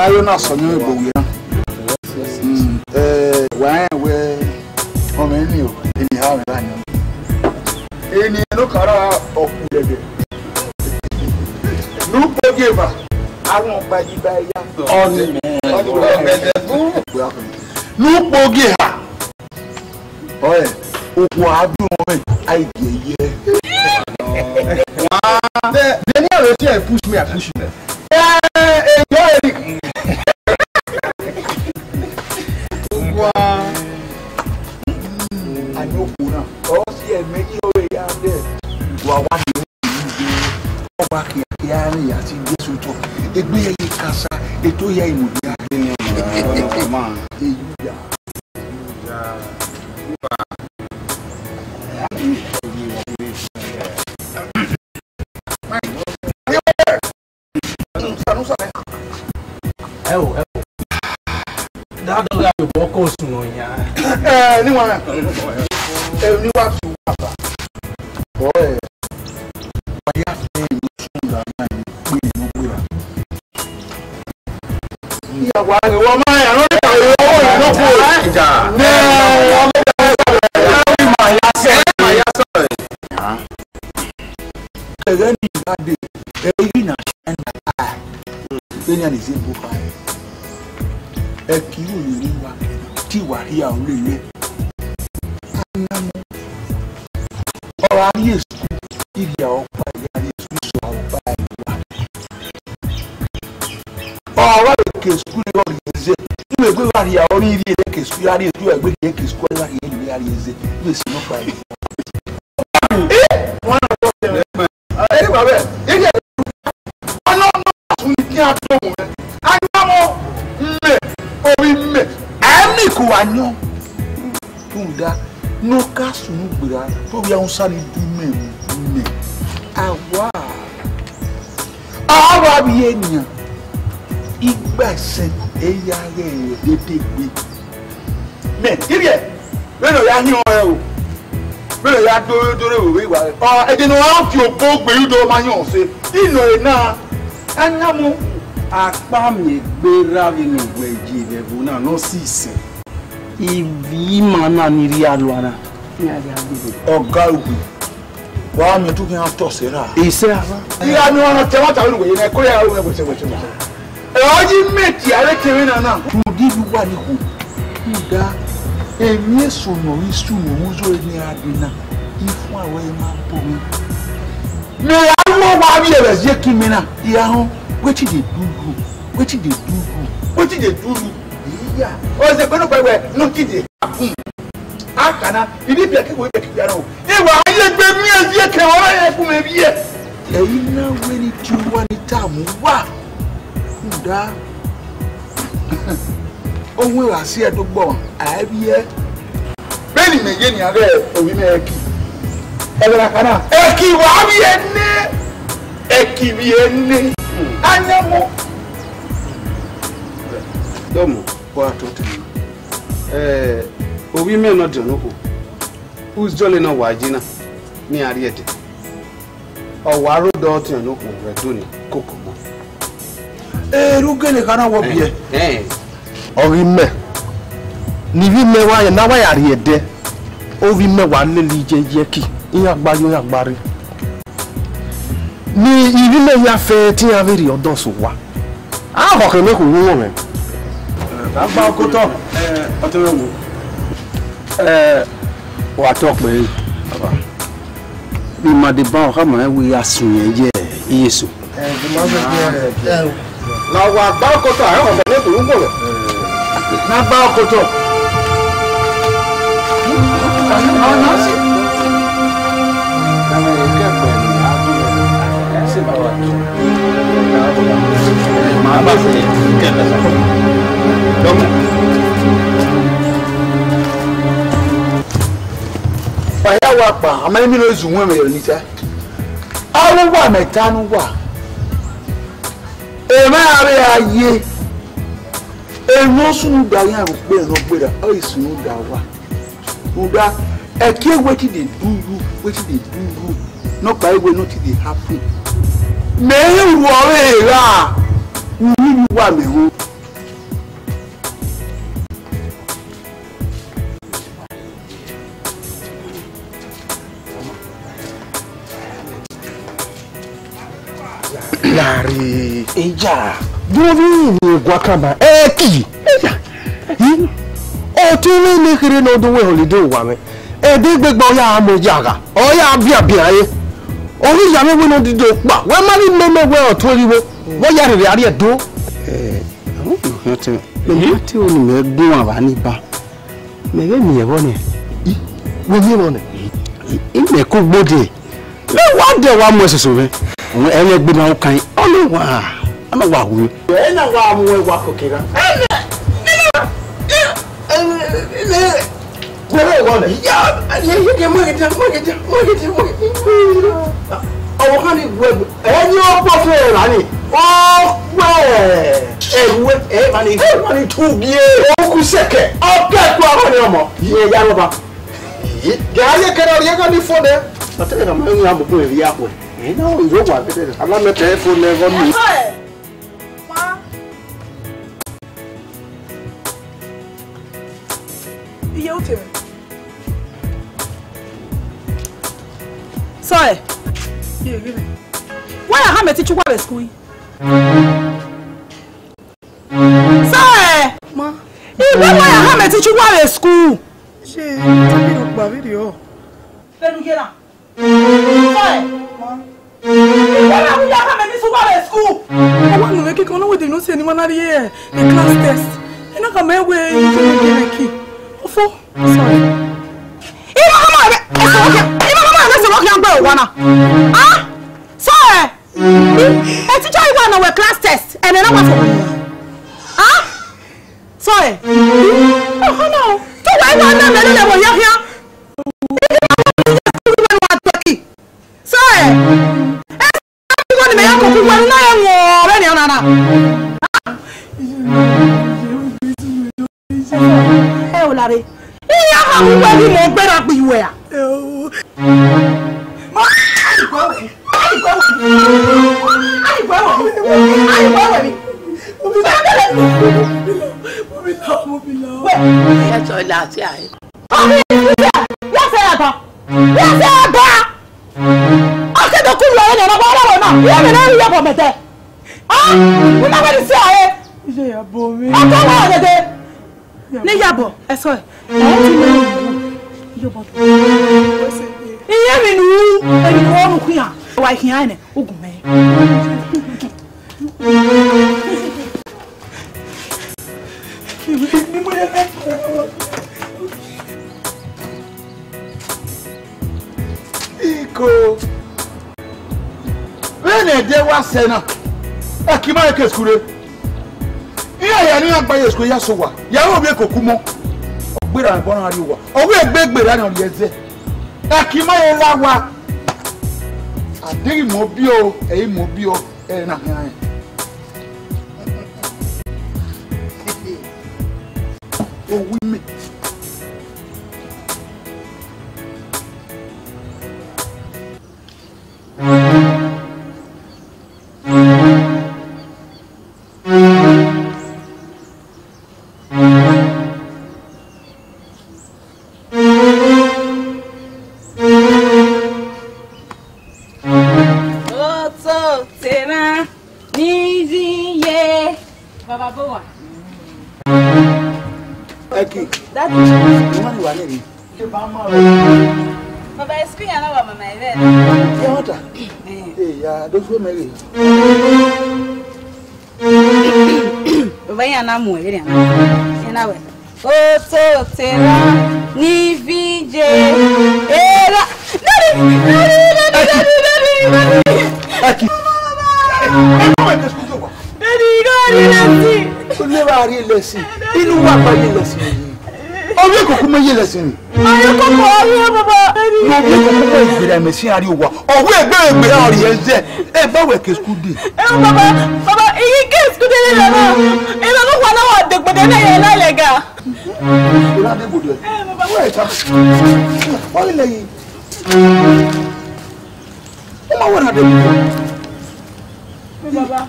na yo na so nyo ebo wi. Why we o me ni o eni ha me la nyo. Eni no kara okudede. Nu pogeva. Àwọn gbaji ba ya. Oni me. Nu pogeha. Oye, oku adu mo ai ye. Then you already push me, I push you. I know Puna. Oh, yeah, many away out there. Well, what do you back here? I think this will talk. It be a casa, it to ya in That don't have to walk us to know ya. Anyone to boy. I have to yeah, why the woman? I no cast no bra, probably on Sunday do me. Awa. Awa bienya. Igbese eyare dedegbe. Me, kire. Me no ya hin o. Me no ya do we wa. E dey no wan fi ogbo you do ma yan se. Ino na anyamu Apa me gbera vi no gbeji de bu na no sise. Ivi mana ni ri alwana. Ọ̀gá ogun. Wa mi tu ki an to se ra. Ise aba. Ira ni won te won ta ru we na ko ya ru we se. E oji meti are tere na na. Tu di bi wa ni ku. Nda emi eso no isu no muzo ni adina. Ifun awe ma to mi. Me awo wa bi e be je ki mi na. Iya hon. Wetin dey do? Yeah. O se pé no pe we no ti dey happen. Akana, ibi bi ke wo be ki ara o. E wa aye gbe mi e ke o ye ku me bi e. Eyin na we ni ti wa ni tamu wa. Nda. Ohun wa si e to gbo, a bi e. Beni meje ni are owi me eki. E bra kana. Eki wa bi e ni. Eki bi e ni. Anyamo. Domo, kwa tote. Obi me no de no ko. Who's jolly no wajina ni ariete. O waro do te no ko redoni kokomo. Rugele kana wo bie. Obi me. Ni vi me wa na wa ariede. Obi me wa le lijeje ki. Iya gba yo ya gbari. Ni ibi me ya fe ti averi odo so wa. Ah ho ke me ko wo me. Baba okoto otowo. Wa to pe baba. Bi ma de ba o ka ma we asun yen je Yesu. Bi ma be na wa gba okoto a ho me ko wo. Na gba okoto. Faya wa pa amani mi lo zunwe me ni ta. Awu wa meta nu wa. E ma are aye. E no sunu da yan ro pe no gbera. O isunu da wa. Uda e ke wetin dey do. No pa we no ti dey happen. Me ru ore ra. Ni wa me ho. Lari. Eja. Dovi ni guacamba. Eki. Eja. O ti ni ni kiri no do we holiday wa me. E de gbegbo ya amojaga. O ya bia ye. Ori ya me we no dido pa. We mari meme we o toriwo. Wo ya re ari edo. Mati o ni me gun aba ni ba. Me ge mi e woni. Wo mi woni. Ime ko gbode. Le wa de wa mo seso we. Enye gbe na kan. Olowa. Ama wa hu. E na wa mu we wa kokera. Where are you? Yeah, you can make it. Oh, honey, and you're buffet, honey. Oh, well, money 2 years. Oh, Kuseke. Oh, get one. Yeah, Yamaba. Gaya can only for them. But tell them I'm going to the apple. You know, you want it. I'm not there for never me. Sorry. Why I have teach you what is school? Sorry. Ma. Why I have teach you what is school? She take a video. Let me get up. Sorry. Ma. Why I have teach you what is school? I want to make it on with the no say anyone at here. The class test. And I come away to get a key. Oh, sorry. Ah, sorry. I teach you one our class test, and then I want to. Ah, sorry. Oh no. So why not never here? Sorry. I'm going to make a cook when I am more. Larry. You better be where. Sena, akima eke skule. Iya ya ni agba ye skule ya so wa. Ya wo be kokumo. Ogbera nbon ari wa. Owo egbegbera na yeze. Akima ye la wa. Adiri mo bi o, eyi mo bi o, na han. O wi me. Ari wa owo egbe ori eze e ba we ke school dey baba iyi ke school dey na e lo ko na wa de gbe na ye la lega ila de bodo baba we ta o ile yi o ma wona de baba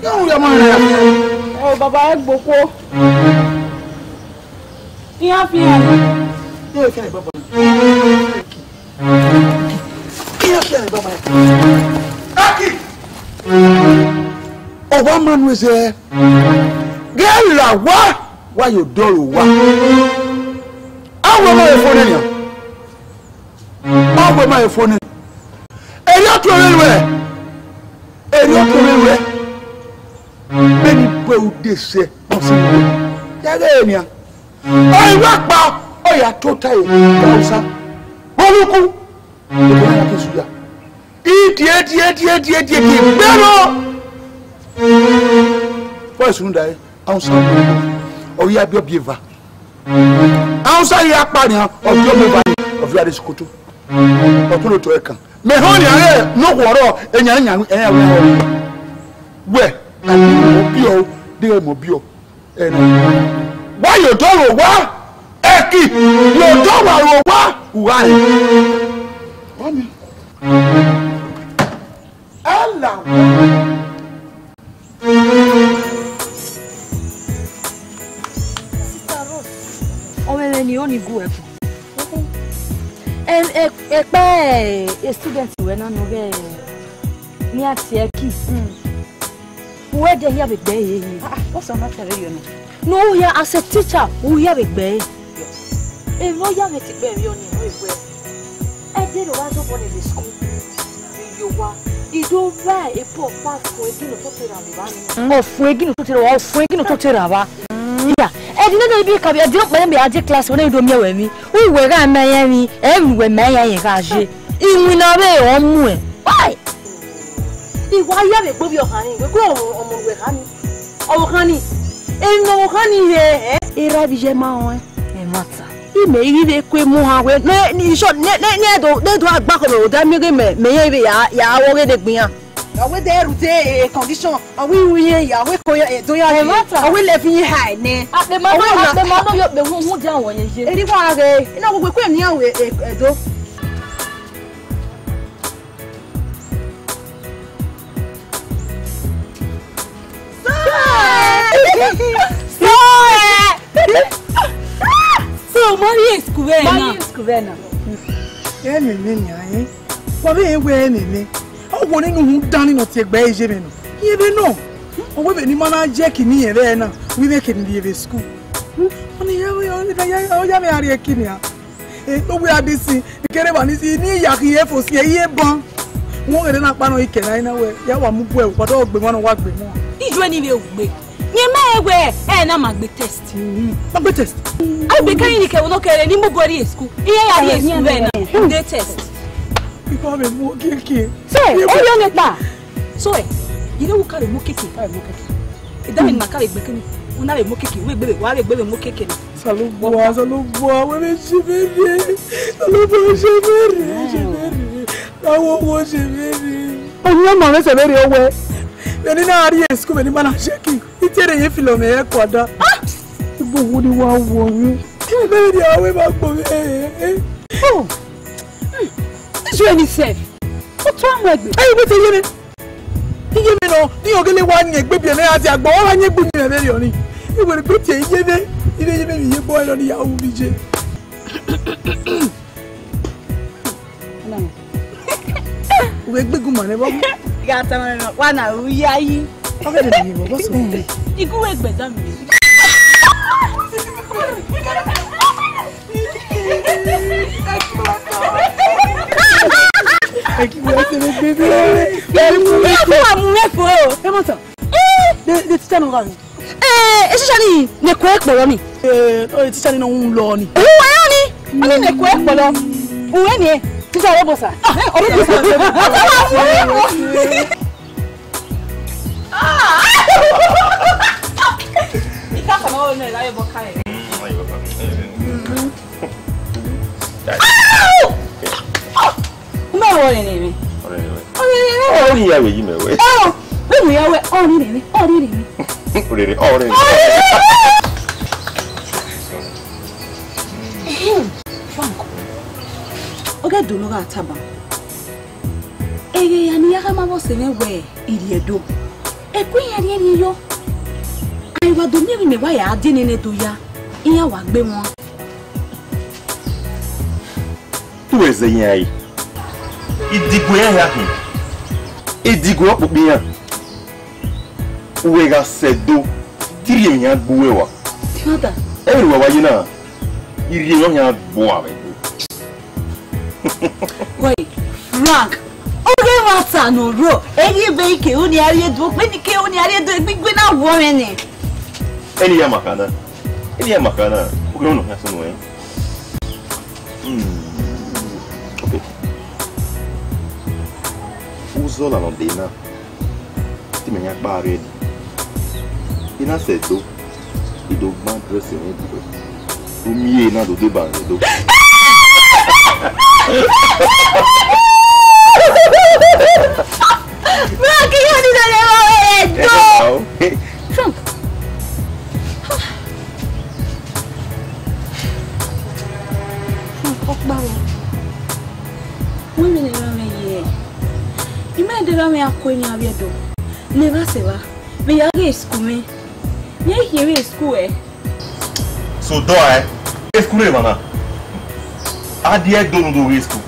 ya ma ya o baba e gboko iya fi han yo ke baba Iya, baba. Oh, one man was there. Girl, why you do what? How am I phone here? How am I phone? And you're coming where? And you're coming where? Many people this say, Yagania. I work back. Oh, yeah, totally. Boluku. Eat. Pero. Why soon die? Oh, yeah, be a beaver. Outside your party of your mobile of your school. Or put it to a can. Me honey, no water, and young air. Where? Dear Mobile. Why you don't what? Eki, you don't know what? Why? Allah. Ni only go up. And a student when I know near Tiaki. Where they have a day? What's on that? No, yeah, as a teacher, we have a bay. If no, you have a baby on your I did a once upon the school. You are. You don't buy a poor pass for a dinner to Terra. Oh, Fuegin to Terra, Fuegin to Terra. Yeah, I didn't know I don't remember a class when I do me with me. We were at Miami, everywhere, Miami, Gaji. In Winaway or Moon. Why? Why you have a baby of honey? We go on with honey. Oh, honey. And no honey here, eh? Irabijama, and what's up? He may even a quick more with me. Shot net, they do a back of the damn maybe I already been. With their condition, we will let you hide. At the moment, the room would down when you know, we couldn't hear it. So, Maria is Cuvena. What are you wearing? Oh, one who done not take by Jimmy. You know. Oh, when any man are jacking me and we make it in the school. Only we are Kinia. We are this thing. The caravan is in here for see a bomb. More than a panel can I know where Yawamu, but all be one of what we want. Each one will be. You may wear and I'm a big test. A big test. I'll be carrying a look at any more body school. Here they test. So, you know, carry Mokiki. It doesn't matter if we can have a Mokiki. We will have a Mokiki. Salute was a look for women. She very. I was a very. Oh, your mother is a very away. Then in our years, school, any man are shaking. It's a refil on the quarter. Ah! What do you want? Maybe I will back for me. Oh. This really safe. What's wrong with me? Hey, what's it? You know, you're going to want your baby and I said, boy, and you're going to be very only. You will put your boy on the OBJ. We're big woman. Got one. We are you. What's wrong? You go away better. Thank you, baby. Especially the quick bologna. It's telling on Lonnie. Who are you? I mean, the quick bologna. Who are you? This is our boss. No, anyway. Oh, yeah, we may wait. Oh, we are already. Franco. Okay, do not have taba. And Yama was anywhere, idiot. A queen and yo. I was doing me why I didn't do ya. In your work, be more. Who is the yay? It did where happy. It did go up with me. Uwega sedo. Tiri nya buwewa. Tiada. Everywhere wajina. Iri nya buwa be. Wait, Frank. Oge wata no ro. Eri be ike oni ari edu, pe ni ke oni ari edu gbigbe na wo me ni. Eni ya makana. Eni ya makana. Oge no ya sunu e. Okay. Uzola no dena. Ti me nya gba ready. Ina sedo. Ido gba dress e duwe. O miye na do de ba do. Frank, you need to know it. Frank. Women around here. You might do me a coin of your door. Never say, we are in school. Me here in school. So, do I? School, mana? I did don't do school.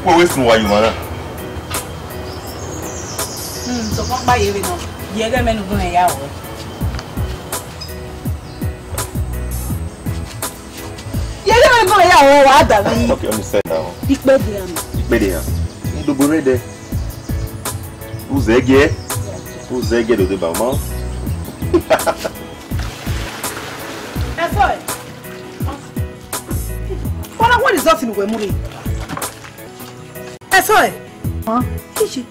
What school are you, mana? So come by you know. You get men who are out. Okay, understand now. Ikbediam. Do burede. Uzege. Uzege do de bama. What is that in the movie? Huh? Ishi.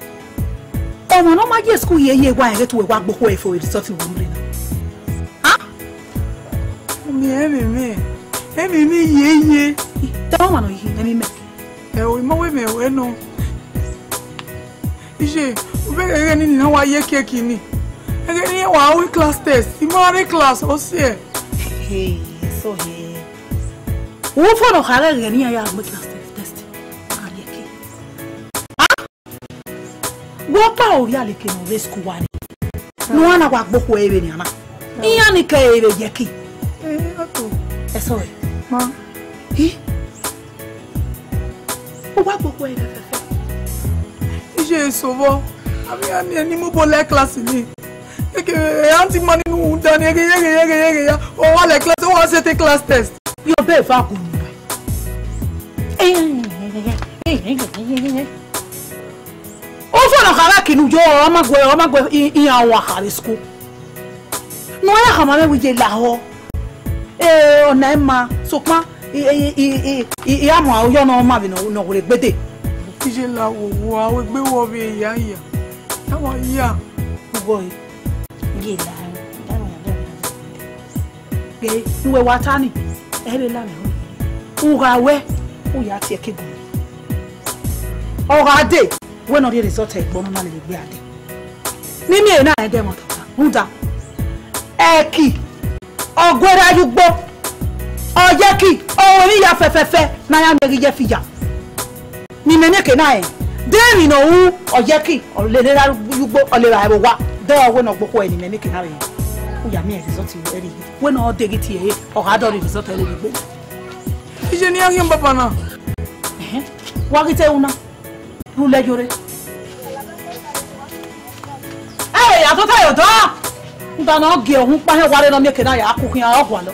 Oh, no, my dear school year, why I get to a walk away for it, something woman. Huh? Me, ye. Don't want to hear any me. Oh, my way, no. Ishi, we're getting no why you're kicking me. I get here while we class test. You are class, or say. Hey, so hey. Who for no higher than I am with class test? What power you are looking at this school? No one about book way in Yana. Yanika, Yaki. Sorry, Ma. He? What book way? Is so well. I mean, any mobile class in me. Auntie money, no, done again, or all a class, or was it a class test? You're very far. Also, no haraki no joa, amagwe in our high school. No, I have with a laho. Onema, Sokma, Yama, you know, Mavino, no, with Betty. Tijela, who would be over here. How are you? Boy, you were Watani, every lamb. Uwadiae, Uwadiae kigu. Uwadiae, we no dey resort e gbon na le gbe ade. Ni mi na e dem otota. Uda. Eki. Ogwera yugbo. Oyeki, ori ya fefefe na ya meri je fija. Ni meneke na e. Demi no wu oyeki, o le ra yugbo, o le ra wa. Do we no gboko eni meneke na e. Uya mi e resort e eri. We no dey get here, o ha do resort e le gbe. Je n'ai rien papa na. Wagite una. Rule jore. Eh, atota yo do. Nda na oge ohun pa he ware no meke na ya akukun ya ohwa lo.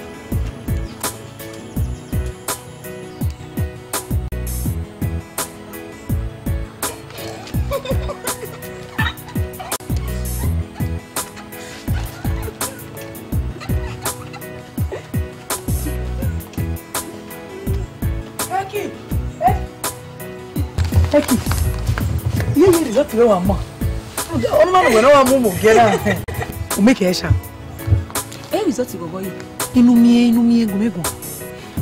Eki. Yeye result we wa mo. Onu ma no wa mu mo gera. O make e sha. Result go boy. Inu mi egumegu.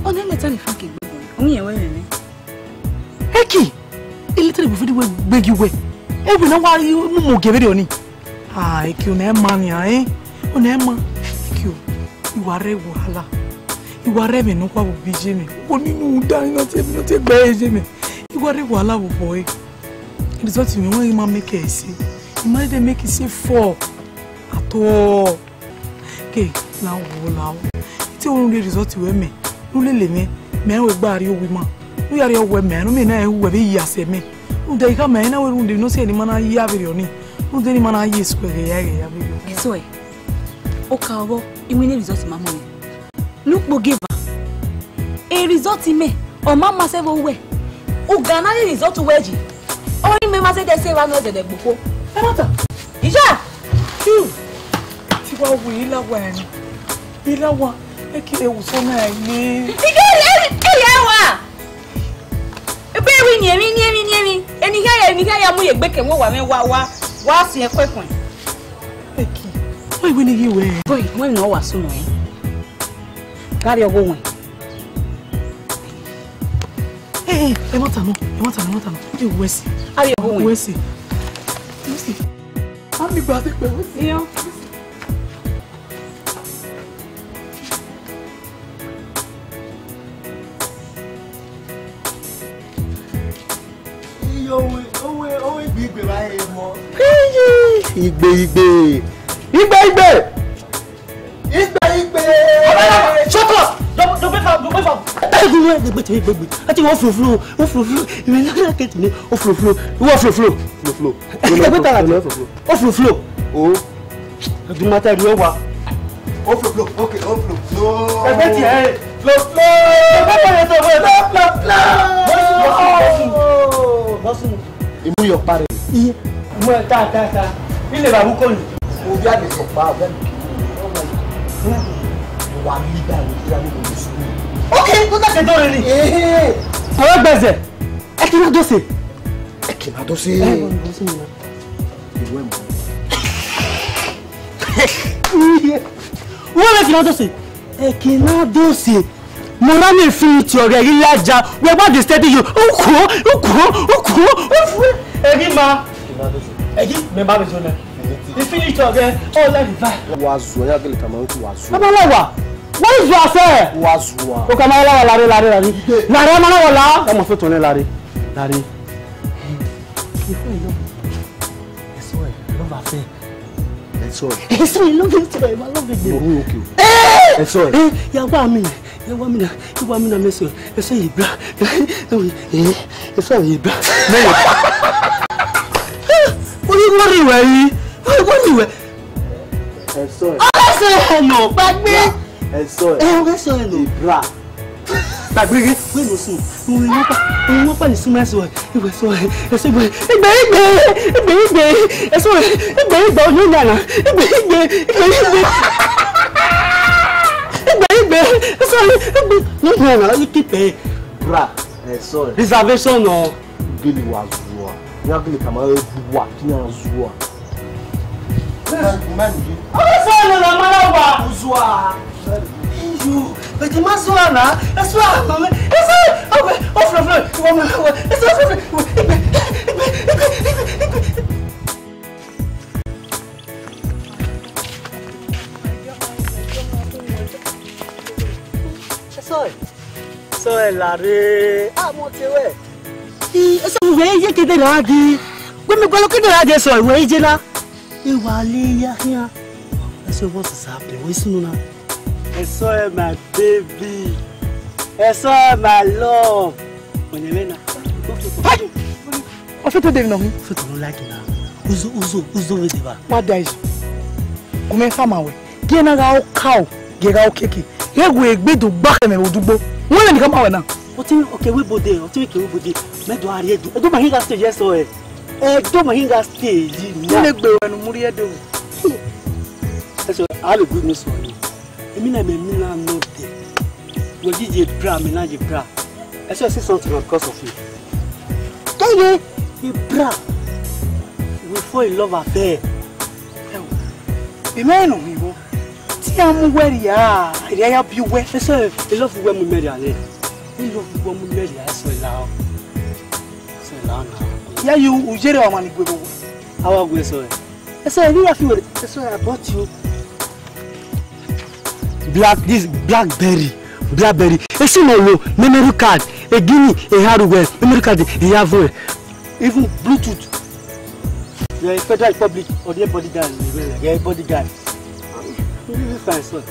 Ona leta le fanke gbegbo. Ohun yen we nene. Eki. Ilitri bu fidi we gbegi we. Ebi na wa mu mo gere oni. Ah, Eki o na ma ni o na ma. Eki o. Iware wahala. Iware me no kwa bu bije mi. O ninu dan no te gbe eje mi. You are a wala boy. It is what you want to make it see. You might make it say 4 at all. Okay, now, it's only result to me. No, me, men will bury you women. We are your women, no men who will be yes, me. They come and I will not say any man. I have it on it. Who didn't man I square ya baby. So Okawo, you mean result in my money. Look bo give a result in me. Or mama say we. O Ghana result to weji. Only me say they say one was the before. Mata. Isha. Ti wa we la wa ni. Ila wa e ki e wo so na ni. Eyawa. Ebe wi ni emi. Eni ya mu ye gbeke mo wa me wa si e kwekun. Eki. Why we ni we? Boy, when no wa so no eh. Carry your go wen. Hey, e mata no. E wesi. Carry your go wen. Wesi. Ami gba te pe wesi. Yo. Owe gbigbe báyìí mọ́. Igbe. Shut up! Don't be far. Ati wo flow. Ime na ke tini o flow. Wo flow. O flow. Oh. Du mata ri o wa. O flow. Okay, o flow. Ebe ti e. Flow. Bosu. Imu yo pare. Iye. Mo ta. Ile ba ko ni. Uwadiae so pa ben. Wa leader we tira ni school. Okay, go take door ni. Owo gbese. E kí na do se. Iwe mo. Wo le kí na do se. E kí na do se. Mo ra mi fi ti ore yi laja. We about to steady you. Oku. Egi ma. Egi me ba be so na. You finish again. Oh, let it back. Wazu ya gele kama nku wazu. Baba lawa. What is your affair? Wazu. O kama lawa lare. Lare ma na wala. E mo fe to ne lare. It's all. Love it. Okay. It's all. Ya wa mi na meso. Eso ibra. Eso ibra. What worry. It's all. No, bagbe. It's all. No. Bra. Bagbe we no sun. Mo pa ni sun so. Iwe so. Eso igbe. Eso igbe o na. Igbe. Eso no, you keep it. Bra. It's all. Reservation no. Gele wazu. Ya gele kama wa kini azua. Man. Eso no na malawa. Uzua. You. But the maswa na. Eso mama. Eso. Flow. Eso. So lare. Mo ti we. Eso we je kede na gi. Gbemi gbo lo kede na je so we je na. Iwa le ya. Eso what is happening? We sunu na. Eso my baby. Eso my love. Onyelena. O fe to dey no. Fe to no like na. Uzo we dey ba. What days? Come fama we. Ge na ga o cow, ge ga o keke. Egwe egbedu gba me odugbo. Wọ́n ní kama we na. O ti okay we bode, we bode. Me do are edu. E do mahinga stage yes o e. Do mahinga stage ni. Ni gbe we no muri edu. Eso all good news for you. Me na no dey. We DJ bra me na je bra. Eso say something because of you. Kaye, e bra. We fall in love affair. E me no mi wo. Ti am weri ya. Ire ya bi we. Eso e love when we marry ale. E love when we marry eso la. So la na. Ya you ujere o mani gbego. How go so e. Eso e ya fi we. Eso I bought you. Blackberry. Esi no lo memory card, a guinea, a hardware, memory card, a yavo, even Bluetooth. You are a federal public or the bodyguard. You are a bodyguard. You fine so.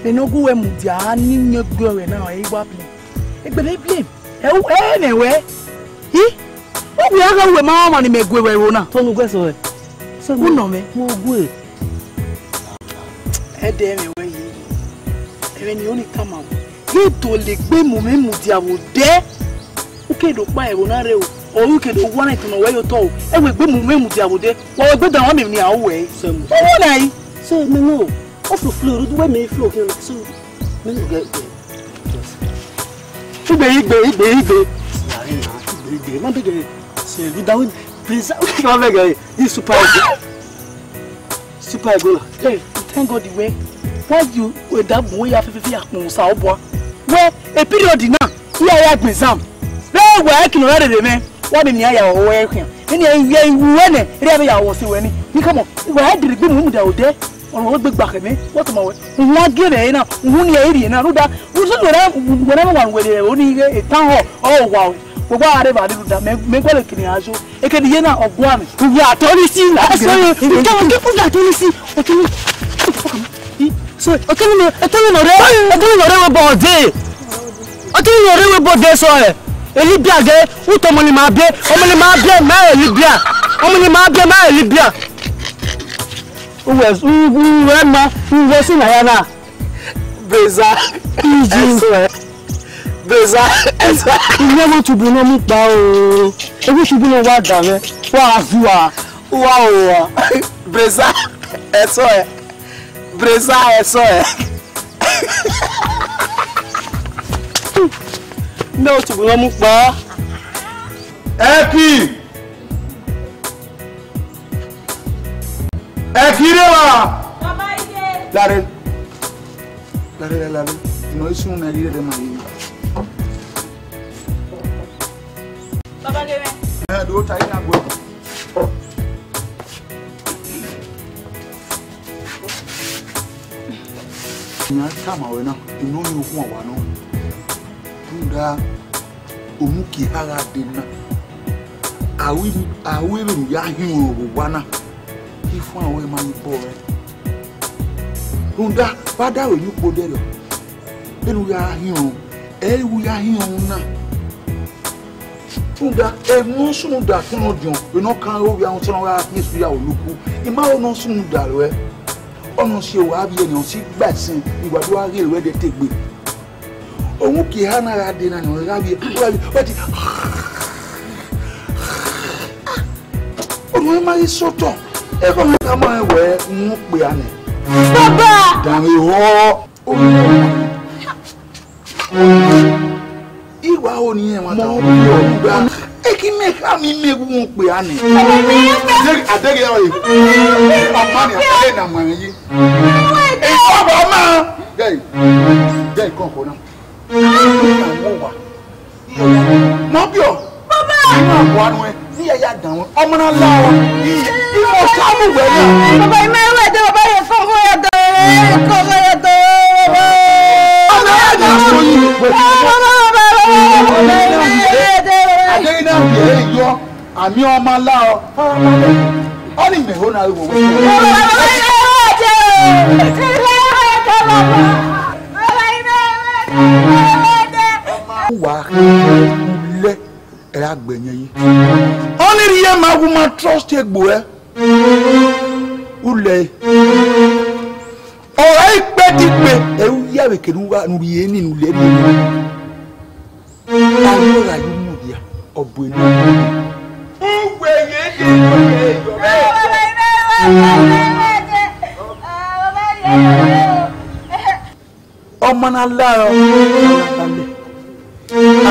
They no go where mudia ni nyogwe na e gba play. E gbele play. Anyway. He? we are going mama ni megwe we wona. Tonu gwe so e. So who know me? Mo gwe. E de me we yi. E ni oni kama. Ye to le gbe mo me mu dia wo de. O ke do pa e wona re o. O you ke do wona it no we yo to. E we gbe mo me mu dia wo de. Wo we gbe dan wa me ni a wo e. So mo. O wona yi. So me no. Off the floor, do we me floor here so me no get there. Igbe. Man beg say without please come beg this super go. Hey, thank God the way. Why you with that boy ya fefe akun sa obo. Well, a period now. Here ya exam. Where work no ready dey me. What be near ya o work here. Any we when e ya wo se we ni. We come on. We had the gbe mu da o de. What big back me? What am I? What get it now? Who near it now? That we should whenever one with only a town hall. Oh wow. We go arrive do that. Me go like ni ajo. E ke die na ogwa me. We are totally see. So you come get put that totally see. Okay. So okay no. Tell me no re body. Okay no re body so e. Elibia ge uto mo ni ma bie. O mo ni ma bie ma elibia. O mo ni ma bie ma elibia. Uwes uwema uwesi na yana beza beza iye mo tubu no mu pa o ebi tubu no wa da me wa afuwa wa o beza eso e no tubu no mu pa Eki Ekirewa. Baba ide. Lare. No isu na ire de mai. Baba lewe. Do tai na go. Nya kama we na, ino ni oku wa no. Tunda omuki haga de na. Awi lu ya hin o wa na. Fún àwọn ẹ máa ń bọ̀ ẹ́ rúndà bá dáwọ̀ ní kó dẹ́rọ̀ ẹnu ya híhun ẹ̀rù ya híhun náà rúndà ẹ̀mú súnmù dà fún ọdún iná kan ó ya ohun tí wọ́n wá ní ìsúyà olùkú ìmá ọ̀nà súnmù dà rẹ̀ ọ̀nà ṣe wà bí ènìyàn sí gbẹ̀sìn ìgbà tó wá rí ìwé de tẹ̀gbẹ̀ òun kì í hánà ra dé náà ní ọ̀rẹ́ rábí wọ́n ti ọ̀nà ẹ̀ máa rí sọ́tọ̀. Eko me kama ewe npe ane. Baba. Dami ho. Iwa oni e mata. Mo bi o gba. Eki me ka mi mewu npe ane. Adege ya yi. Amani adege na mwan yi. E baba ma. Gay konko na. Mo bi o. Baba. Mo bo anu e. Ni ya dan won. Omo na la o. Imo samu we na. Baba ime we de baba ye ko ya do. Ana ya so yi. Adege na bi yo. Ami omo la o. Oni me ho na wo. Wa le era gbenye yi. Only riye ma woman trust egbo e. Ule. O ai pe ti pe e u ya be kenu wa nu riye ni nu le ni. Ayo ra yu mu dia obo enu. Ugbe ye de yo ọmọ na la o.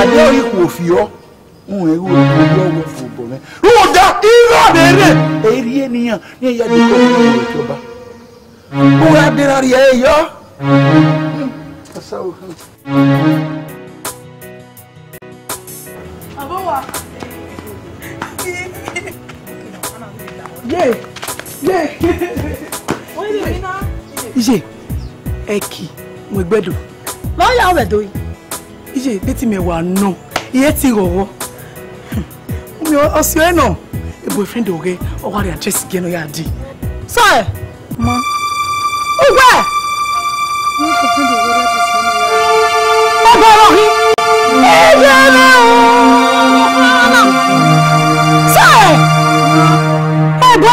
Ade ori ku fi o. Ewu owo fun bo me. O da iro bere. Eri eniyan ni ya de ko ni ojoba. O ra de ra ri e yo. Asawo. Abowa. Oye na. Ije. Eki, mo gbedo. Lo ya we do yi. Ije beti me wa no. Iye ti rowo. Mi o si e no. E boyfriend oge o wa re address ge no ya di. So e. Ma. Ugbe. Mo ko friend oge address ge no ya. Baba ro hi. E je na.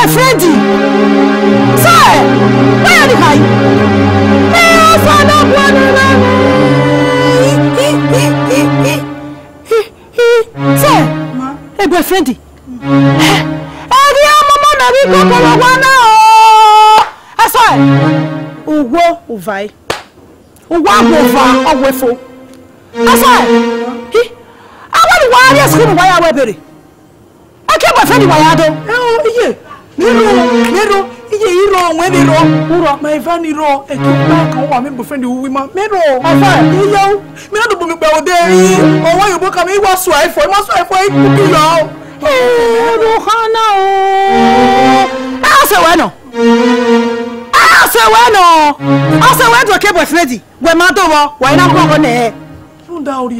boyfriend. Say, where are the guy? Eh, father, say, hey boyfriend. Nabi kokoro wana o. Aso uwo uvai. Uwa gova ogwefo. Aso awani wa ya school wa ya webere. Ake boyfriend wa ya do. Iye. Mero iye iro nwe mero. Uro my van iro e kipa kan wa me boyfriend wi ma. Mero. Aso iyo. Me no do bu mi pe ode yi. Owo yobo ka mi wa so ifo. Ma so ifo e ku yo. Rohana o. Ase weno ke boyfriend we ma to wo wa ina ko ne fun da ori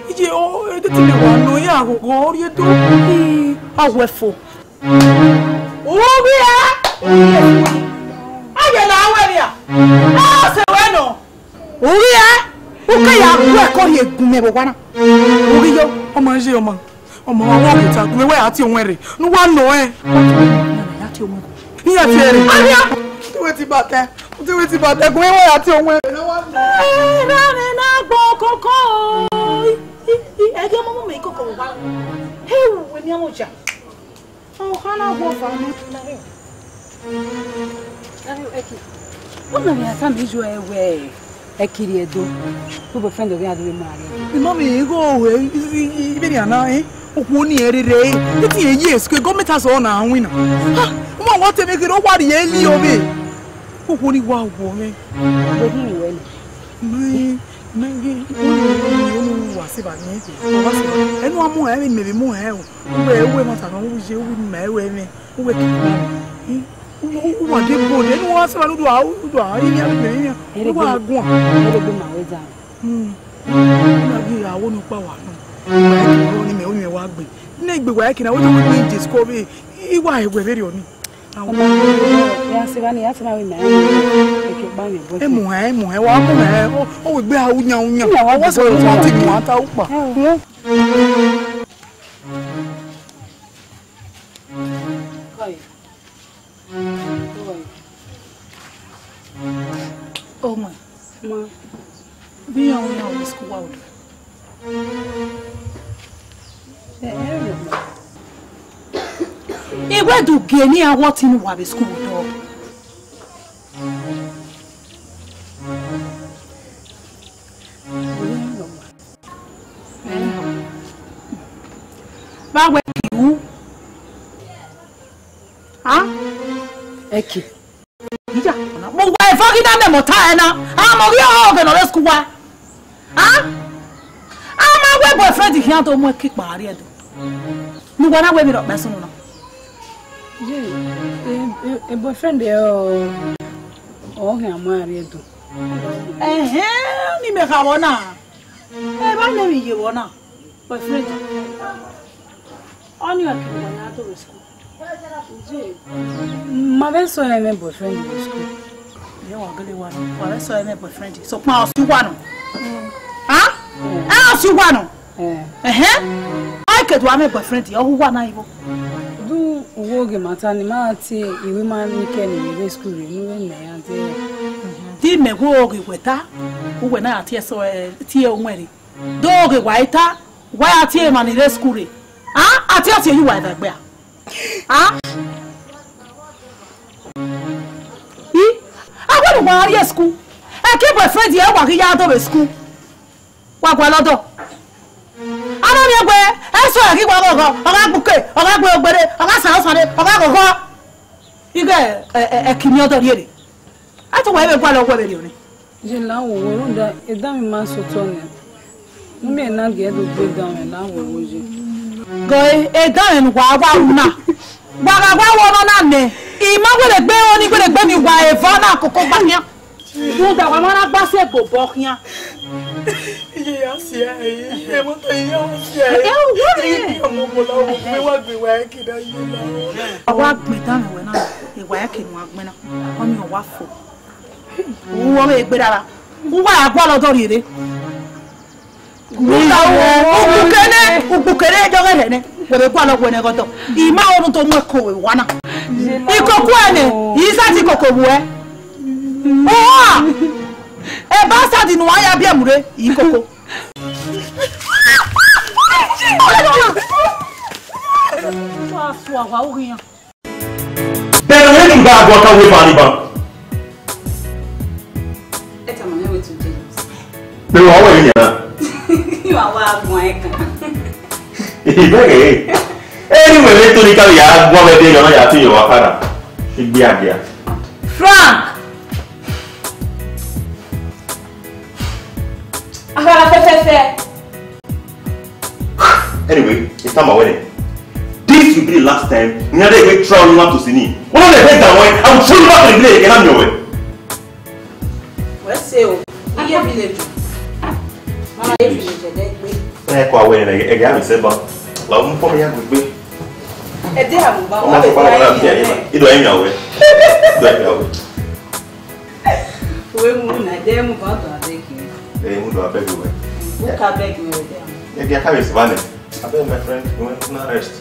ije o e te le wa no ya gogo ori to awefo obi aye na awere ya ase weno ori o ka ya ku e ko ri egun me bo wa na ori yo o ma je o ma ọmọ àwọn òkúta gbẹwẹ àti ohun ẹrẹ ní wà nà ẹ ní àti ẹrẹ tíwé ti bàtẹ gbẹwẹ àti ohun ẹrẹ lọ́wọ́ ẹrẹ náà gbọ́ kọ́kọ́ ẹgbẹ́ mọ́mọ́ mi kọ́kọ́ wà hẹ́wù ẹni àwọn ọjà ọ̀hán náà gbọ́ fà mí. ó nà ní àtàmì ìjọ ẹwẹ́ ẹkiri ẹ̀dọ́ tó bọ̀ fẹ́ǹdọ̀ bí adúlé máa rí. ìmọ̀ mi yìí kò wẹ̀ ibi ni àná ẹ̀ òkú ní ẹ̀rẹ̀rẹ̀ ẹ̀ títí èyí èsìkò gọ́ọ̀mẹ̀tì àṣọ ọ̀nà àwọn ìnà ọmọ àwọn tẹ̀mí kiri ó wà rí ẹ̀ lé omi òkú ní wà wọ̀ mẹ́. ọdún ìwẹ̀ ni. mẹ́rin wà síbà ní ọba síbà ẹnu amú ẹ̀ mi mẹ̀rẹ̀ mú ẹ̀ wẹ̀ mọ́tà náà wọ́n ṣe wí mẹ́wẹ́ mi wẹ̀ kíkọ́ wà dé bòde ẹnu wọ́n síbà lódò àwọn yìí ní àgbẹ̀rẹ̀ yẹn wọ́n wà gùn. ẹ̀rẹ́gbẹ́ màá wẹ́ jà. nígbà bí ìyàwó ní pa wà náà wáyé kìí ní mẹ́wàá gbé ní ìgbè wáyé kìí náà wọ́n tó wọ́n ní ìjì sukọ́ bí ìwà ìwẹ̀ bẹ́rẹ̀ òní. ọmọ ìyá síbá ni ìyá ti máa wí mẹ́rin èké bá mi bọ́. ẹmu ẹ wà á mú ẹ ó wì gbé awúnyà wọ́n sọ fún wọn tí kò wọ́n ta ó pa. ọmọ bí àwọn yàrá wọ sukuu wà ọdọ. ìwé dùgẹ̀ ní àwọn tí ń wà bí sukuu ọdọ. báwo kìú ẹkì ìjà mo wá ẹ̀fọ́ kí dáńdẹ̀ mọ̀ tá ẹ̀ náà àmọ́ rí ọ̀hún ọ̀gẹ̀ lọ́rẹ́ sukuu wa àmọ́ wẹ́ boyfriend kí á tó mú ẹkì pààrí ẹ̀dùn ní wọn náà wẹ́ mi rọ̀ pẹ́ sínú náà. a boyfriend ẹ̀ ọ̀hún àmọ́ àrí ẹ̀dùn. ní mẹ́ka wọ́n náà ẹ bá lè rí iye wọ́n náà boyfriend ọ́nì ẹ̀kì wọ́n náà tó rẹ̀ sukuu. Ma bẹ sọ ẹ mẹ boyfriend ní school. Ye wa gele wa no. Wa bẹ sọ ẹ mẹ boyfriend. So pa o si wa no. Ah? Ah si wa no. Ai ke do ame boyfriend o hu wa na ibo. Du wo ge mata ni ma ti iwe ma ni ke ni iwe school ni we na ya te. Ti me wo ge weta. Wo we na ati so ti e onwere. Do ge wa ita. Wa ati e ma ni re school. Ah? Ati you wa da gbe a. Ah? I want to school. I keep my friend here walking out of school. What one other? I don't know where. I saw a go. I bouquet. I go over there. I got on it. I go. You get a kinyoto here. I don't have a part of what you're doing. Je la wo da e da mi ma so to ne. Me na ge do break down and na wo je. Go e down wa na. Wa wo na ne. Ima gbere gbe oni gbere gbe mi wa e fa na koko gba yan. Mo da wa na gba se bobo yan. Iye ya si e mo to iye o si e. E mo mo la wo me wa gbe wa e kida yi la. Wa gbe dan we na e wa ya kinu agbe na. Oni o wa fo. Wo me gbe dara. Wo wa agbo lo do rire. Wo la wo. Ubukene joge ne. Wele kwa no kwene goto. Ima onu to mu ko we wana. Ikoku ene, isa ti kokobu e. Oh! E ba sa di no aya bia mure, ikoko. Swa wa uriyan. Then when you got walk away from Iban. It's a man with two James. They were always in here. You are wild, my Anyway, let's do it. You have one day. You're not your father. Frank. Anyway, it's time my wedding. This will be the last time. Near the way travel not to see me. One of the things that way, I'm sure you back to the village again. I'm your way. What's say? We are village. Mama, you village. Eh, kwa wewe ege amesema la mfome yangu gbe. Ede amba wa be kwa ido enya we. Do enya we. We mu na de mu ba do abeki. Mu do abeki we. Who ka beg me with them? Ege ka be svane. Abeg my friend, we went to rest.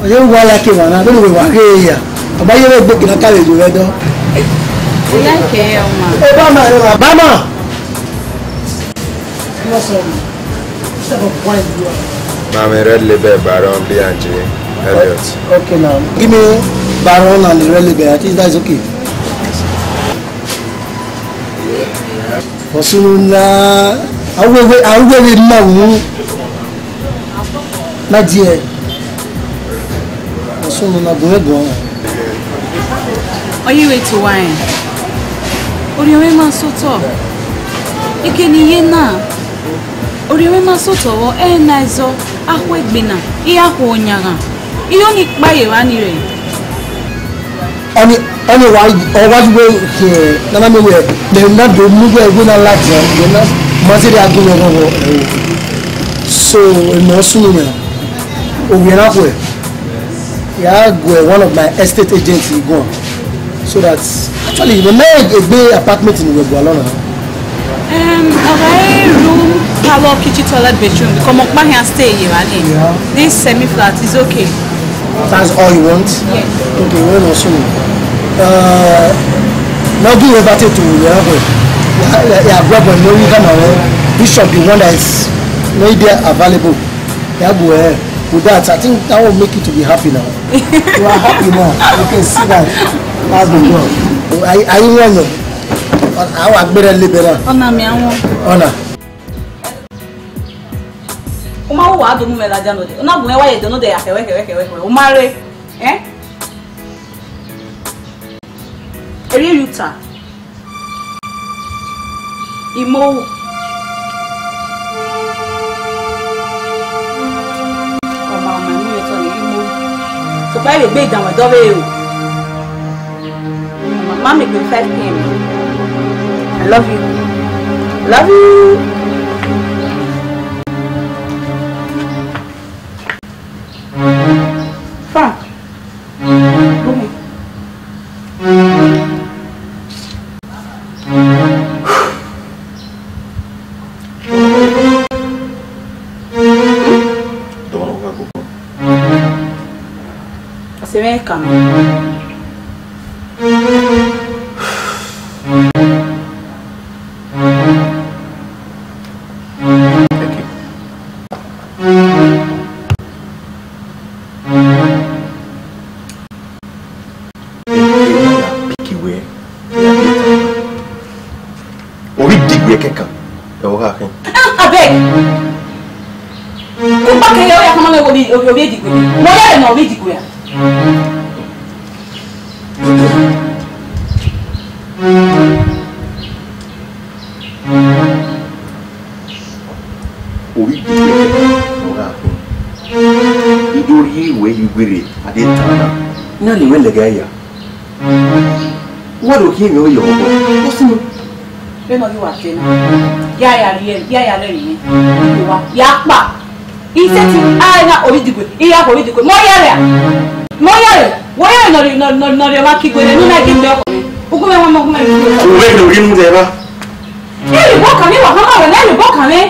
You go like him, and I don't know what he is. But you will book in a carriage, you read. Mama! Mama, red label, Baron, B&J, Elliot. Okay, now. Give me Baron and the red label. I think that's okay. Osuna, I will know. My dear. Osuna, go. Are you wait to wine? Oriwe ma soto. Ike ni ye na. Oriwe ma soto wo na zo ahwo egbina. Iya ho onyaga. Iyo ni paye wa ni re. Oni wa we here. Na me we. They not do mu go na lati. They not maziri agunwe go. So, no sunu na. Obi na ko. Yeah, one of my estate agents go. So that's actually the made a big apartment in Uwadiae. Our room, parlor, kitchen, toilet, bedroom. Come up here and stay here. Yeah. This semi-flat is okay. That's all you want? Yes. Okay, well, no soon. Now do everything to yeah, brother, no, you come away. This shop, the one that is maybe available. Yeah, go ahead. With that, I think that will make you to be happy now. You are happy now. You can see that. That's been good. I want you. I want better liberal. Osenamien. Honor. Uma wa do mu mela jano de. Ona bu e wa ye do no de akewe. O mare. Eri yuta. Imo. So by the way, down with double. Mommy will 5 p.m. I love you. Love you. Frank. Go ahead. Se ve camino. keka. Eu ha ken. Abeg. Ku pa ke ya kama me obi di ko. Mo ya na obi di ko ya. Obi di ko ha ken. Idori we igwere ade tana. Na ni we lega ya. What do you know your what's no? Be no you are saying. Ya re. Ya pa. Iseti na obidigwe. Iya ko obidigwe. Mo ya re. Wo ya no re wa kigwe ni na gbe ko. Ugu me mo me. We no ri mu de ba. Ele bo kan mi wa kan ma re na ele bo kan mi.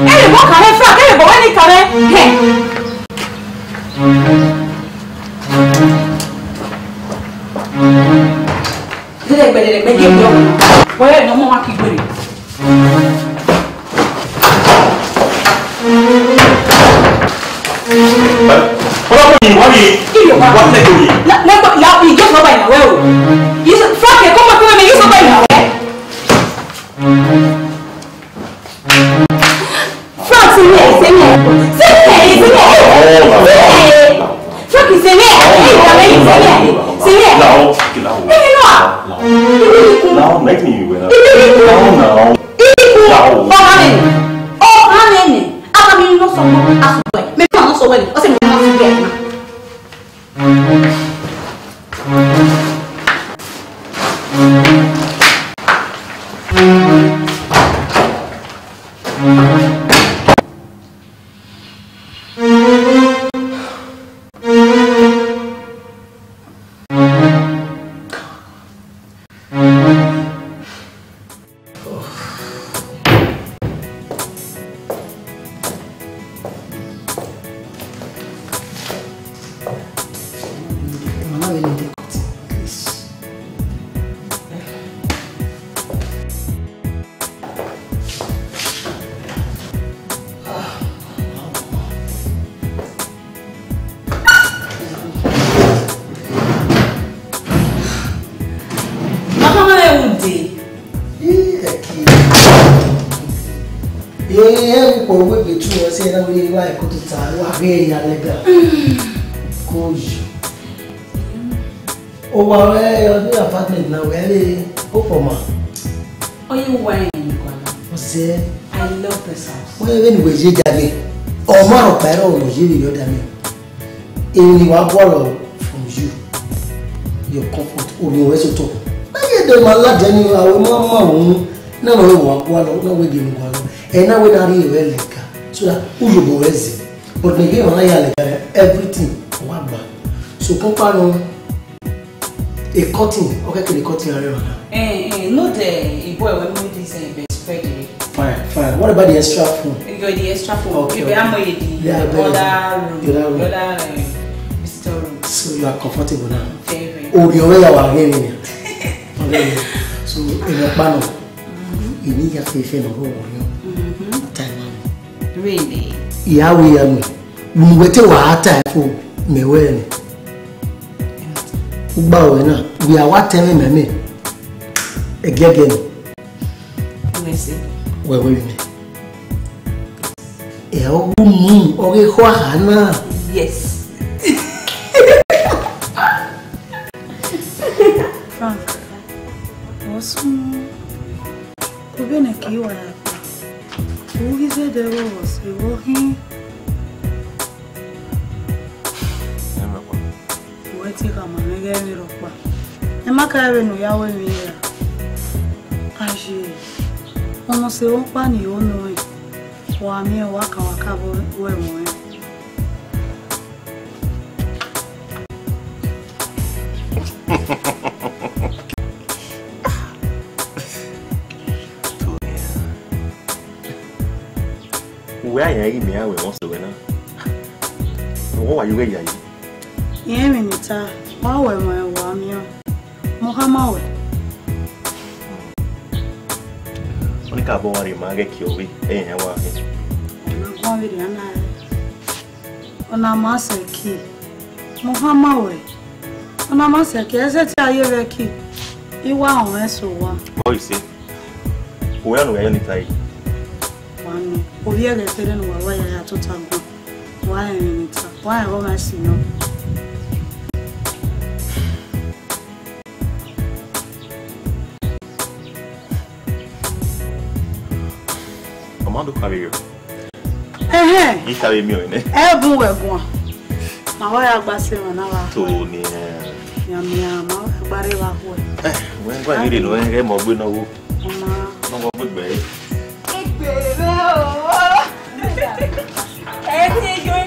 Ele bo kan mi fra ele bo we ni kan mi. He. Dele gbe yo. Wo ya no mo wa kigwe. Apartment now, where Opoma. Oh, you wine, What's it? I love this house. Well, anyway, you damn or more better, or you damn in you are from you. Your comfort, or your way to talk. I get the malad, our mamma, no walk one, no wedding one, and now we are here, so that who you go is it? But the game I everything, one man. So, Papa. A cutting, okay, the cutting area. No, the boy when we this spread. Fine. What about the extra food? You got the extra food. Okay. I'm with the other visitor room. So you are comfortable now. Very. Oh, the way you are getting. So in your panel, you need your faith in the whole time. Really? Yeah, we are. We wait till our time for me. Well. We are what telling me again. Where will you? Yes. Frank, what's Kubene Kiwa? Who is it? There was a walking. Emakare no ya we mi ya. Aje. Ono se won pa ni ono e. Wa mi wa kan bo we mo e. Where are you? Me awe won so we na. What are you where you? Ye mi ni ta. Wa we mo wa mi o. Mohamawe. Onika bo wari ma get you we eh wa he. Na kwa we na. Ona ma se ki. Mohamawe. Ona ma se ki ese ti aye re ki. Iwa on eso wa. What you say? we are no any tie. One, we are the parent who are why I to tango. Why I always see no. Commando carry. Eh, you carry me in it. Everywhere go. Now why I pass him now? To ni. Yamia, bari wa ho. When go you know e mo gbe no wo. No go gbe be. Egbere o. E ti yo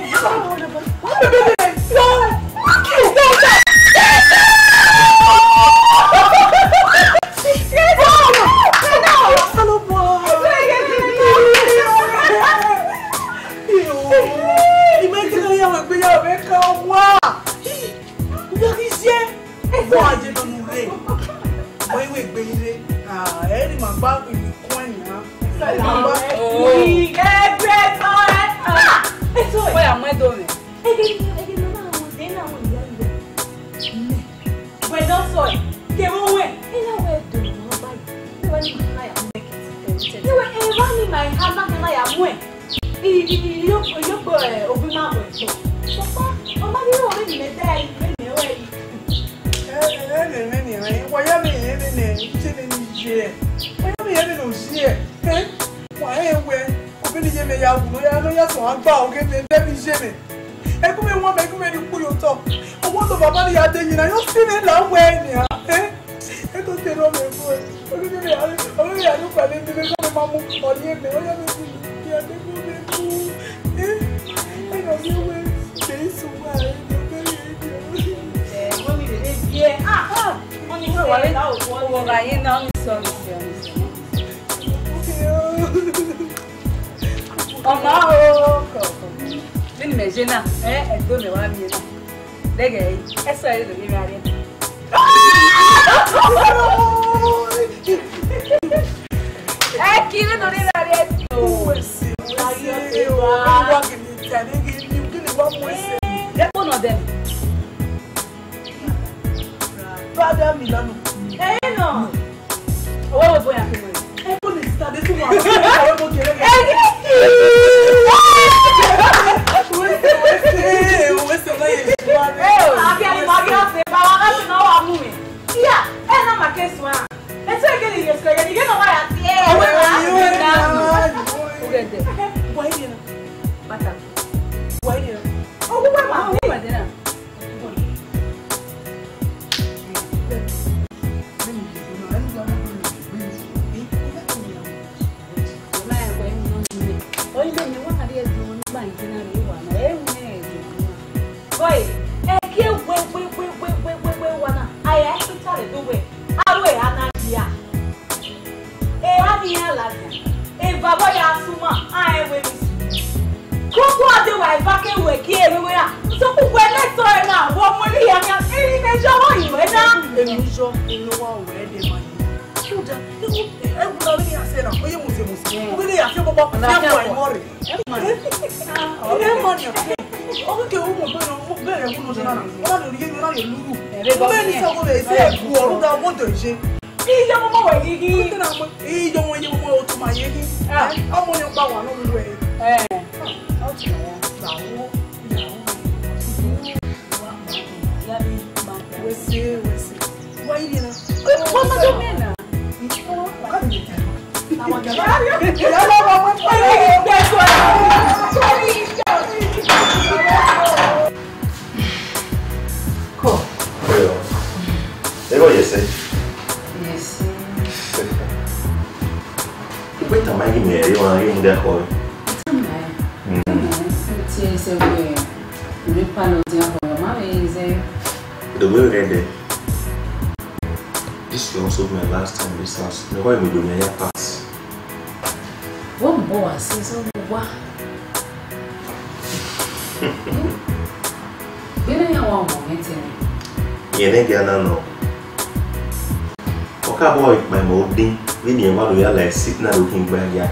sitting there looking back, yeah.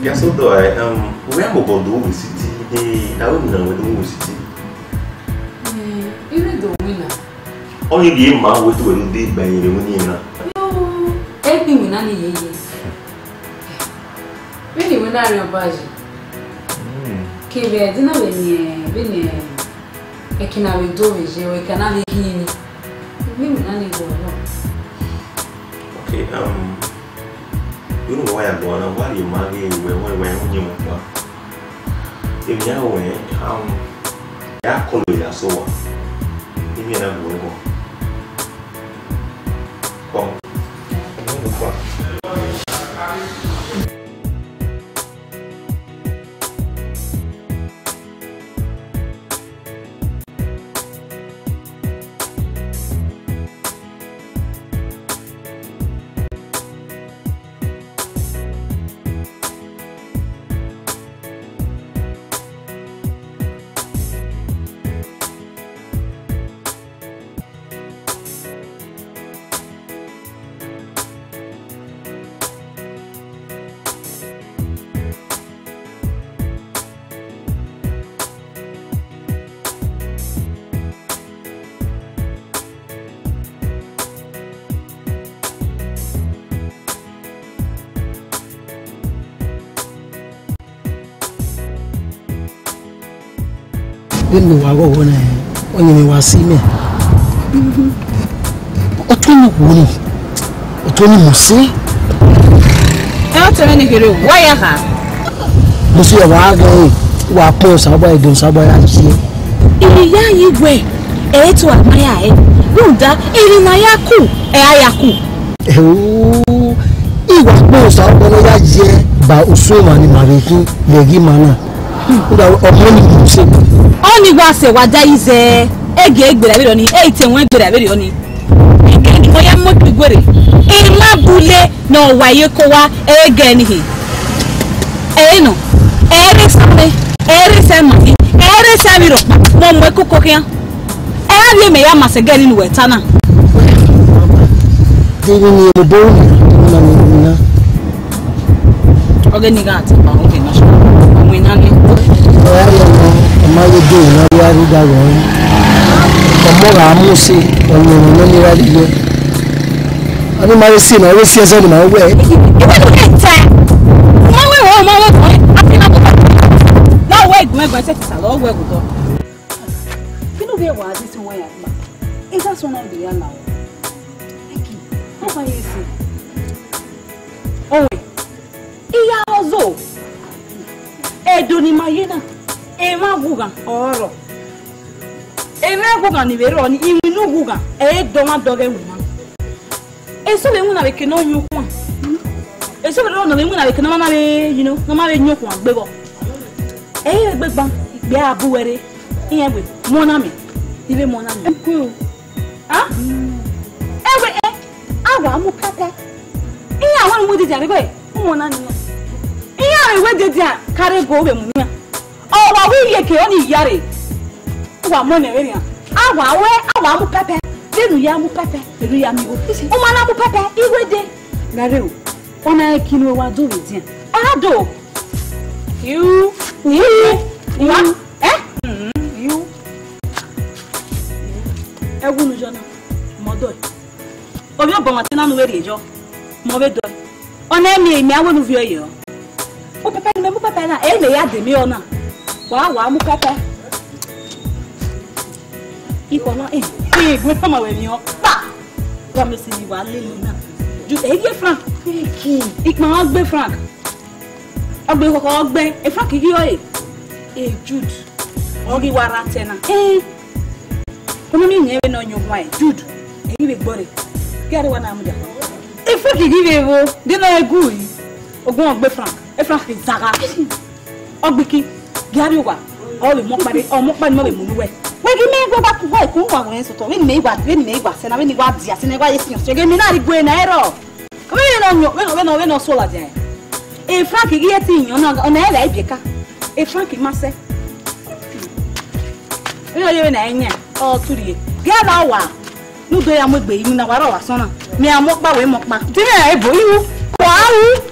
Yeah, so though I we are about the Uwadiae city. I don't know where the Uwadiae city. Even the winner. Only the man who will do by the money. nani ye. Beni we na re baji. Ke be dina we ni beni e kina we do we je we kana le hini. Beni nani go no. Okay, you know why I'm going on? Why you marry when you want? If you are away, ya call you so. If you are going on, come. Nínú wa go na onye mi wa si me o tún wo ni o tún ni mo se E o tere ni kere wa ya ha. mo se wa ga wa po sa boy don sa boy anti Ibi ya yi gwe e to amaya e. Runda iri na ya ku e aya ku. o iwa po sa boy ya je ba usuma ni mareki legi mana nda o mo ni mo se Oni wa se wa da ize ege egbere abere oni ete won egbere abere oni ege mo ya mo gbere e ma bule no wa ye ko wa ege ni hi e no ere se mati ere se mi ro mo mo kokko kian e abi me ya masege ni weta na dini ni mo bo na mi na oge ni ga ati ba oge na so mo ina ni ma ye do na ya ri da wo mo ra mu si onu no ni ra le ani ma si na we si ese ni ma we iwe do ke ta mo we ati na ko na we gun egba se ti sa lo we gudo kinu be wa ati tun wa ya ma is that one of the ya now eki o fa ye si owe iya ozo edo ni mayena e ma guga oro e ma guga ni vero ni imi nu guga e do ma doge wuna e so le wuna be ke no nyukwa e so le no le wuna be ke no ma be you know no ma be nyukwa gbego e gbegba igbe abuwere iye gbe mo na mi ibe mo na mi ah ewe awa mu kaka iye awon mu didi abego e mo na ni iye awe didi a kare go be mu ni ọwọ́ wíyẹ kí ó ní ìyá rẹ̀ wà mọ́ nẹ̀rẹ́ ni àwọ̀ amú pẹ́pẹ́ lẹ́nu ya mú pẹ́pẹ́ pẹ̀lú ya mi ó máa lámú pẹ́pẹ́ ìwé dé gàrẹ́ o wọ́n náà kí ni wọ́n dó rè díẹ̀ ọ̀rádò yíú ẹwú nu jọ́nà mọ́dọ̀ ẹ̀ omi ọ̀bọ̀n wọn tí nánú wẹ̀rẹ̀ ìjọ mọ́ bẹ́ dọ̀ ẹ̀ ọ̀nà ẹ̀mí èmi àwọn olùfi ọ̀yọ́ ó pẹ́pẹ́ ni mẹ́mú pẹ́pẹ́ náà ẹ̀ lè yá dèmí ọ̀nà wa mu papa iko na gbe fama we mi o pa wa me si ni wa le ni na ju e ye frank ki ikma wa gbe frank ogbe koko ogbe e frank ki o e jude ogi wara tena kono mi nyewe no nyugwa e jude e be gbore gari wa na mu ja e frank ki be wo de na egu yi ogun ogbe frank e frank ki zaga ogbe ki gari wa o le mo pare o mo pa ni mo be munu we gi me go back wa ku wa won so to we ni me igba se na we ni wa dia se na wa yesin so ge mi na ri gbe na ero we no so la je e frank gi eti yan na na e la ibeka e frank ma se we na enya o turi ge la wa nu do ya mo gbe yi na wa ro wa so na mi amo pa we mo pa ti me e bo iwu wa wu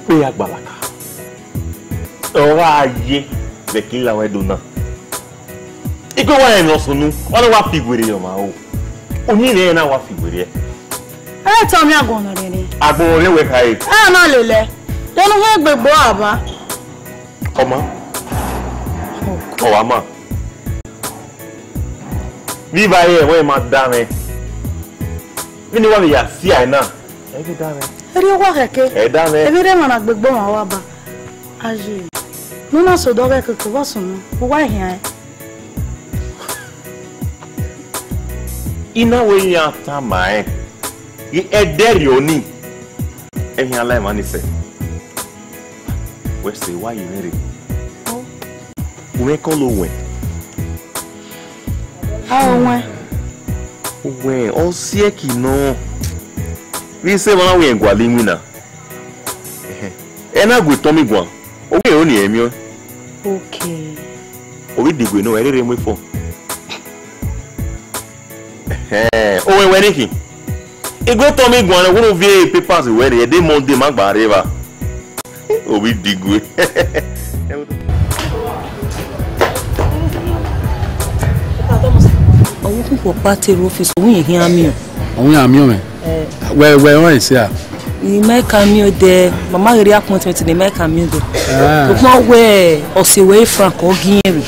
pe agbalaka. Ora aye be kin la we do na. Igwe wa en no sunu, ona wa figure yo ma o. Oni re na wa figure. Tell me agbon no re ni. Agbon re we kai. Na lele. Denu he gbegbo aba. Oma. O ama. Viva here we ma da me. Vini wa bi ya si ai na. E bi da me. Eri wa keke. E da me. E bi re ma na gbegbo ma wa ba. Aje. No na so do keke ko sunu. Wo wa hian. Ina we ya ta mai. I ederi oni. E hian la ma ni se. We say why you marry? Oh. We call we. Ah, we all see ki no. We say when we ngwa lingu na. Ena gwe tomi gwa. O we oni emi o. Okay. O we digwe no ere remo fo. O we we niki. E go tomi gwa na wo vie papers we re dey Monday magba river. O we digwe. Owo fun for party office ohun yin ami o. Ohun ami o me. We won ise a. Ni make ami o de mama re appointment ni make ami o de. Mo we o se we Frank o ginri.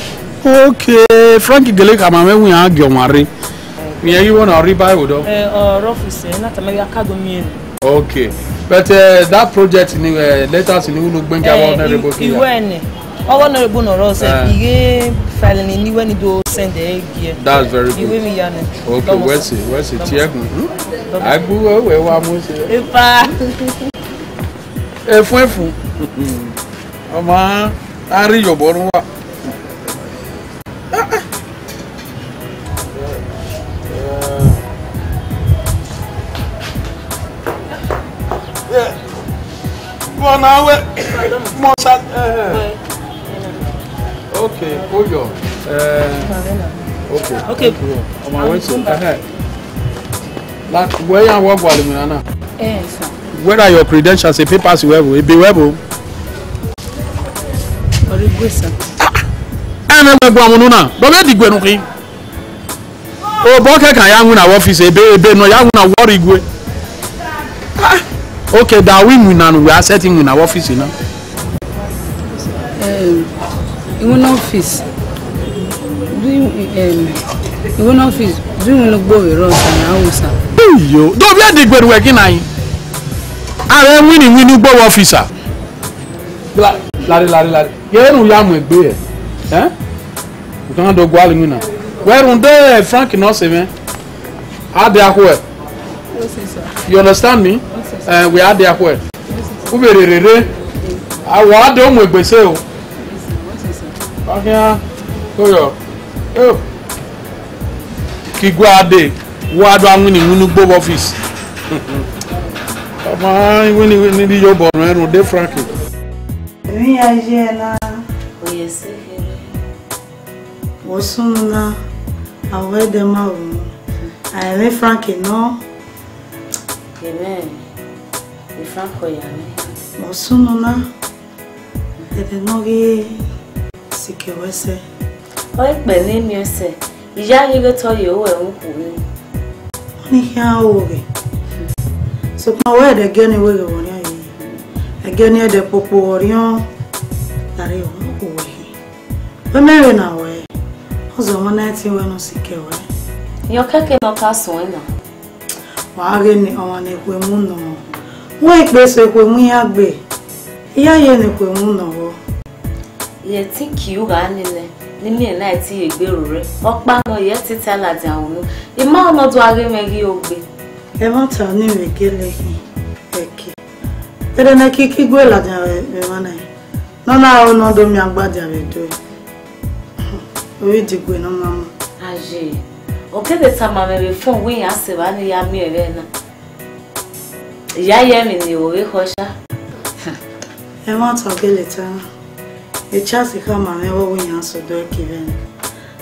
Okay, Frank gele ka ma me wi an gyo mare. Mi yi won ori Bible do. Office na ta me akado mi. Okay. But that project ni letters ni wo gbe nja won na rebo ki. Iwe ni. Owo na rebo no ro se iye file ni when do send the gear. That's very good. Iwe mi ya na. Okay, where's it? Tiagun. Agbu we wa mo se. Epa. Efun. Oma ari yoborun wa. Go now we. Mosa. Okay, hold on. Okay. On my way to like where you work while in Nana? Sir. Where are your credentials? A papers you have? It be webo. Origwesa. Ana me gwa munu na. Do be digwe nuki. O bo ke kan ya hu na office ebe no ya hu na worry gwe. Okay, that we are setting in our office now. In office. In office. Do you look boy Ross and Hausa? Yo, don't be a dig when working. I am winning boy officer. Larry. You know, Yam with beer. Eh? You can't do Gualing now. Where on there, Frank and Osenamien? Are they where? You understand me? We are there where? I want them with Beseo. Okay, go. Oh, Kiguade, what I'm winning both office. Come on, winning your born and de Frankie. We are here. We see here. Osuna, I wear them out. I let Frankie know. Amen. The Franco Yane. Osuna, they know we sick away. Oi, Benin Movie. Ija higo to yo we nkuni. Oni hia oge. So pa we de gani we go woni ayi. Agani de popo orion. Tare o ko we. We mere na we. Ozo mo na ti we no sike we. Yo keke no ka so na. Wa ge ni o na ekwe mu no. Wo ipe so ekwe mu ya gbe. Iya ye ni ekwe mu no wo. Ye ti ki u ga ni le. Nimi e na ti egbero re opa no ye ti tala di awon nu ima ono do age megi ogbe e ma ta ni we gele hi eke tere na kiki gwe la ja we mana no na ono do mi agbaja we do we di gwe no mama aje o ke de sama me phone we ase ba ni ya mi ere na ya ye mi ni o we khosha e ma ta gele ta e chasi kama mewo wunya so do kiven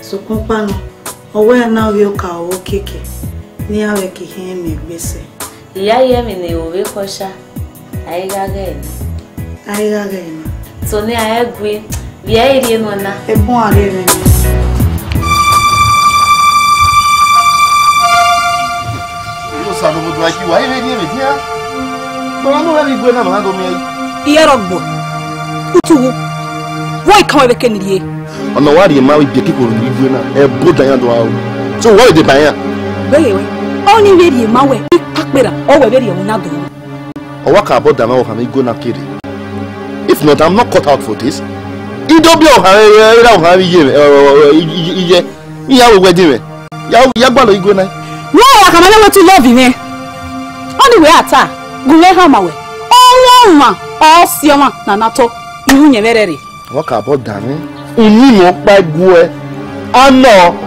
so kompano owe na yo ka o keke ni awe ki he me gbese iya ye mi ni o we khosha ai ga ga Ai again. So ne agwe. We are iri no na. E bon are. Sabe muito aqui, vai ver nem metia. Não não vai ver na mão do meu. E era bom. Utu. Vai cá ver que nirie. Ona wari ma we bi ke ko ni gbe na. E bo dan do awo. So why dey ban ya? We. Oni we di ma we. Akpera, o we be di na do. O wa ka bo dan ma wo kan go na kiri. If not, I'm not cut out for this. Idobi o ha o ha ye iya we wedding me. Ya gba lo igo na. No, I can never to love him. Only way ata, gule ha mawe. Owo ma, o sioma na nato ihu nyeverere. Wa ka bo dan me. Uni mo pa gu e. Ano.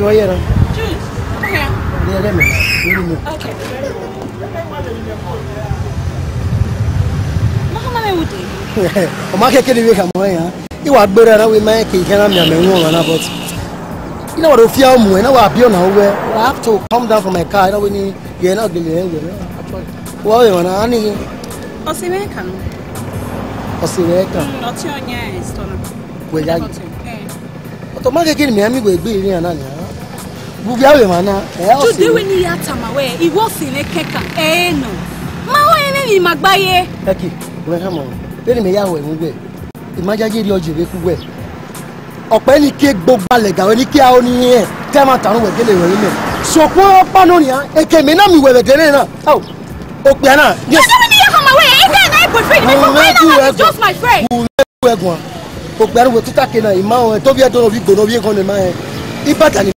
Why are you? Okay. Mama me wuti. O ma ke kede we ka mo ya. I wa gbere na we ma ke kana me nwo na but. You know what if you mu na wa bi na we. I have to come down from my car. You know we ni ye na gele we. Wa we na ani. O se me kan. O se we kan. O ti onya stona. We ya. O to ma ke kede me ami go egbe ri na na. Bubiawe mana Today when you atama we it was in a keka no ma wo ni magbaye Eki we ha mo le me ya we mu gbe imajaje ri oje we ku gbe ope ni ke gbogba le ga we ni ki a oni e ke ma tarun we gele we me so ko pa no ni a eke me na mi we gele na o pe na yes when you come away e dey na boyfriend me for just my friend we egun o pe we tuta ke na ima o to bi e to no bi go no bi kon ni ma e ibata ni